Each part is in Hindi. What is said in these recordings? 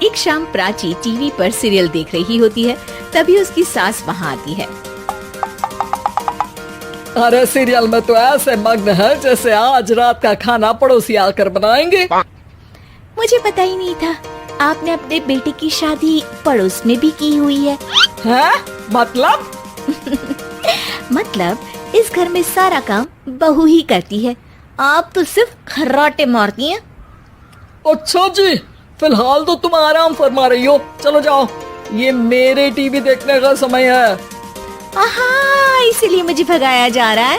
एक शाम प्राची टीवी पर सीरियल देख रही होती है, तभी उसकी सास वहाँ आती है। अरे सीरियल में तो ऐसे मग्न है जैसे आज रात का खाना पड़ोसी आकर बनाएंगे। मुझे पता ही नहीं था आपने अपने बेटे की शादी पड़ोस में भी की हुई है। हैं? मतलब? मतलब इस घर में सारा काम बहू ही करती है, आप तो सिर्फ खर्राटे मारती हैं। अच्छा जी, फिलहाल तो तुम आराम फरमा रही हो, चलो जाओ, ये मेरे टीवी देखने का समय है। आहा, इसीलिए मुझे भगाया जा रहा है।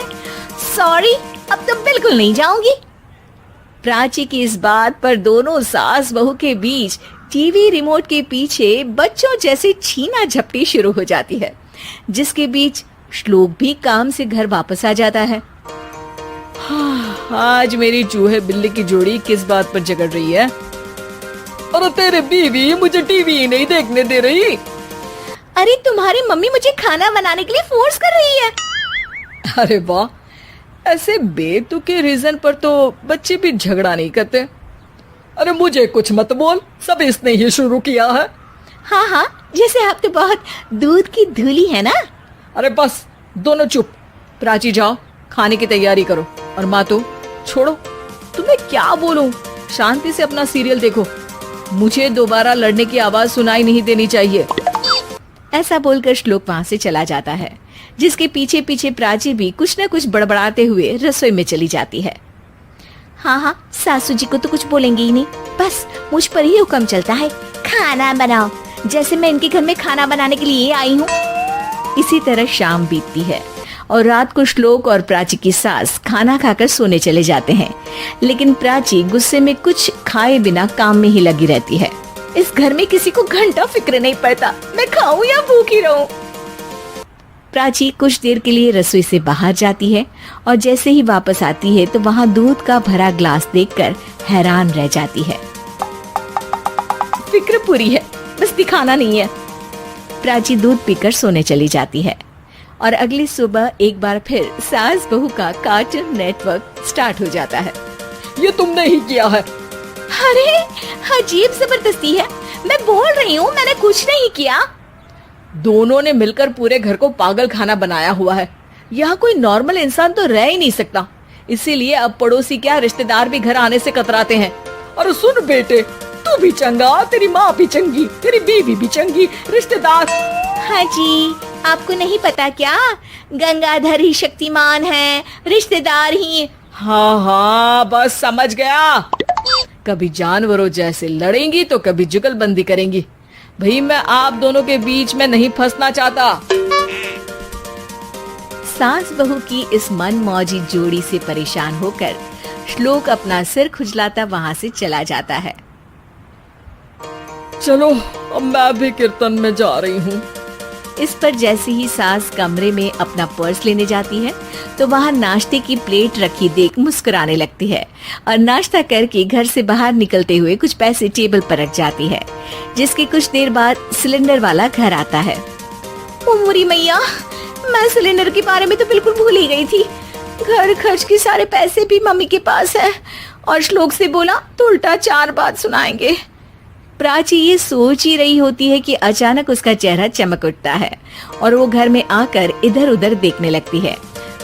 सॉरी, अब तो बिल्कुल नहीं जाऊंगी। प्राची की इस बात पर दोनों सास बहू के बीच टीवी रिमोट के पीछे बच्चों जैसे छीना झपटी शुरू हो जाती है, जिसके बीच श्लोक भी काम से घर वापस आ जाता है। आज मेरी चूहे बिल्ली की जोड़ी किस बात पर झगड़ रही है? अरे तेरे बीवी मुझे टीवी ही नहीं देखने दे रही। अरे तुम्हारी मम्मी मुझे खाना बनाने के लिए फोर्स कर रही है। अरे वाह, ऐसे बेतुके रीजन पर तो बच्चे भी झगड़ा नहीं करते। अरे मुझे कुछ मत बोल, सब इसने ही शुरू किया है। हाँ हाँ, जैसे आप तो बहुत दूध की धूली है ना। अरे बस, दोनों चुप। प्राची जाओ, खाने की तैयारी करो। और माँ तो छोड़ो, तुम्हें क्या बोलूं, शांति से अपना सीरियल देखो, मुझे दोबारा लड़ने की आवाज सुनाई नहीं देनी चाहिए। ऐसा बोलकर श्लोक वहाँ से चला जाता है, जिसके पीछे पीछे प्राची भी कुछ न कुछ बड़बड़ाते हुए रसोई में चली जाती है। हाँ, सासू जी को तो कुछ बोलेंगे ही नहीं, बस मुझ पर ही हुक्म चलता है, खाना बनाओ, जैसे मैं इनके घर में खाना बनाने के लिए आई हूँ। इसी तरह शाम बीतती है और रात को श्लोक और प्राची की सास खाना खाकर सोने चले जाते हैं, लेकिन प्राची गुस्से में कुछ खाए बिना काम में ही लगी रहती है। इस घर में किसी को घंटा फिक्र नहीं पड़ता, मैं खाऊं या भूखी रहूं। प्राची कुछ देर के लिए रसोई से बाहर जाती है और जैसे ही वापस आती है तो वहाँ दूध का भरा ग्लास देखकर हैरान रह जाती है। फिक्र पूरी है, बस दिखाना नहीं है। प्राची दूध पीकर सोने चली जाती है और अगली सुबह एक बार फिर सास बहू का कार्टून नेटवर्क स्टार्ट हो जाता है। ये तुमने ही किया है। अरे अजीब जबरदस्ती है, मैं बोल रही हूँ मैंने कुछ नहीं किया। दोनों ने मिलकर पूरे घर को पागल खाना बनाया हुआ है। यहाँ कोई नॉर्मल इंसान तो रह ही नहीं सकता, इसीलिए अब पड़ोसी क्या रिश्तेदार भी घर आने से कतराते हैं। और सुन बेटे, तू भी चंगा, तेरी माँ भी चंगी, तेरी बीवी भी चंगी, रिश्तेदार। हाँ जी, आपको नहीं पता क्या, गंगाधर ही शक्तिमान है, रिश्तेदार ही। हाँ, बस समझ गया। कभी जानवरों जैसे लड़ेंगी तो कभी जुगलबंदी करेंगी। भाई मैं आप दोनों के बीच में नहीं फंसना चाहता। सास बहू की इस मनमौजी जोड़ी से परेशान होकर श्लोक अपना सिर खुजलाता वहाँ से चला जाता है। चलो अब मैं भी कीर्तन में जा रही हूँ। इस पर जैसे ही सास कमरे में अपना पर्स लेने जाती है तो वहाँ नाश्ते की प्लेट रखी देख मुस्कुराने लगती है और नाश्ता करके घर से बाहर निकलते हुए कुछ पैसे टेबल पर रख जाती है, जिसके कुछ देर बाद सिलेंडर वाला घर आता है। ओ मुरी मैया, मैं सिलेंडर के बारे में तो बिल्कुल भूल ही गई थी। घर खर्च के सारे पैसे भी मम्मी के पास है और श्लोक से बोला तो उल्टा 4 बात सुनाएंगे। प्राची ये सोच ही रही होती है कि अचानक उसका चेहरा चमक उठता है और वो घर में आकर इधर उधर देखने लगती है।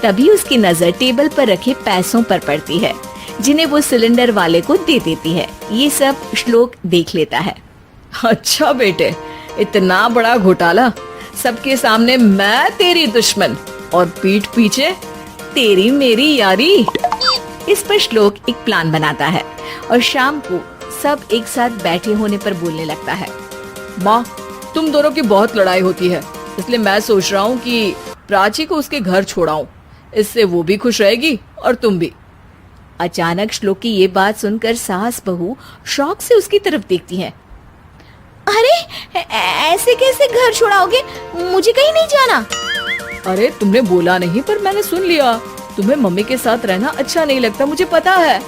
तभी उसकी नजर टेबल पर रखे पैसों पर पड़ती है, जिन्हें वो सिलेंडर वाले को दे देती है। ये सब श्लोक देख लेता है। अच्छा बेटे, इतना बड़ा घोटाला, सबके सामने मैं तेरी दुश्मन और पीठ पीछे तेरी मेरी यारी। इस पर श्लोक एक प्लान बनाता है और शाम को सब एक साथ बैठे होने पर बोलने लगता है। माँ, तुम दोनों की बहुत लड़ाई होती है, इसलिए मैं सोच रहा हूँ कि प्राची को उसके घर छोड़ाऊं, इससे वो भी खुश रहेगी और तुम भी। अचानक श्लोक की ये बात सुनकर सास बहू शौक से उसकी तरफ देखती हैं। अरे ऐसे कैसे घर छोड़ाओगे, मुझे कहीं नहीं जाना। अरे तुमने बोला नहीं पर मैंने सुन लिया, तुम्हें मम्मी के साथ रहना अच्छा नहीं लगता, मुझे पता है।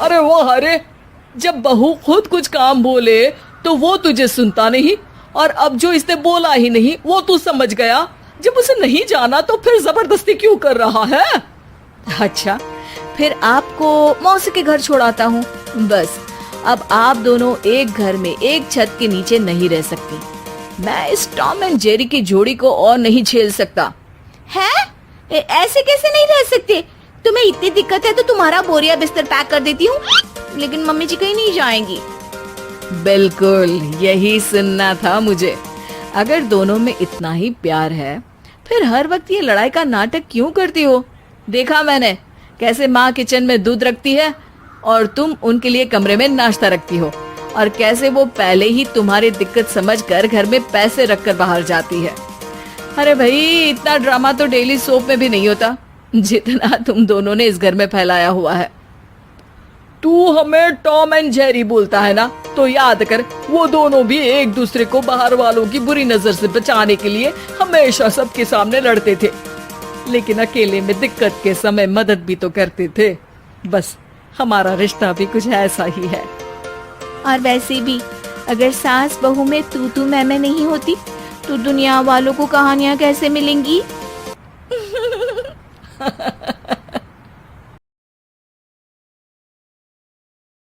अरे वो अरे, जब बहू खुद कुछ काम बोले तो वो तुझे सुनता नहीं, और अब जो इसने बोला ही नहीं वो तू समझ गया। जब उसे नहीं जाना तो फिर जबरदस्ती क्यों कर रहा है? अच्छा, फिर आपको मौसी के घर छोड़ाता हूँ, बस अब आप दोनों एक घर में एक छत के नीचे नहीं रह सकती। मैं इस टॉम एंड जेरी की जोड़ी को और नहीं झेल सकता। है? ऐसे कैसे नहीं रह सकते? तुम्हें इतनी दिक्कत है तो तुम्हारा बोरिया बिस्तर पैक कर देती हूँ, लेकिन मम्मी जी कहीं नहीं जाएंगी। बिल्कुल यही सुनना था मुझे। अगर दोनों में इतना ही प्यार है फिर हर वक्त ये लड़ाई का नाटक क्यों करती हो? देखा मैंने कैसे माँ किचन में दूध रखती है और तुम उनके लिए कमरे में नाश्ता रखती हो, और कैसे वो पहले ही तुम्हारी दिक्कत समझकर घर में पैसे रखकर बाहर जाती है। अरे भाई, इतना ड्रामा तो डेली सोप में भी नहीं होता जितना तुम दोनों ने इस घर में फैलाया हुआ है। तू हमें टॉम एंड जेरी बोलता है ना, तो याद कर वो दोनों भी एक दूसरे को बाहर वालों की बुरी नजर से बचाने के लिए हमेशा सबके सामने लड़ते थे, लेकिन अकेले में दिक्कत के समय मदद भी तो करते थे। बस हमारा रिश्ता भी कुछ ऐसा ही है। और वैसे भी अगर सास बहू में तू मैं नहीं होती तो दुनिया वालों को कहानियाँ कैसे मिलेंगी?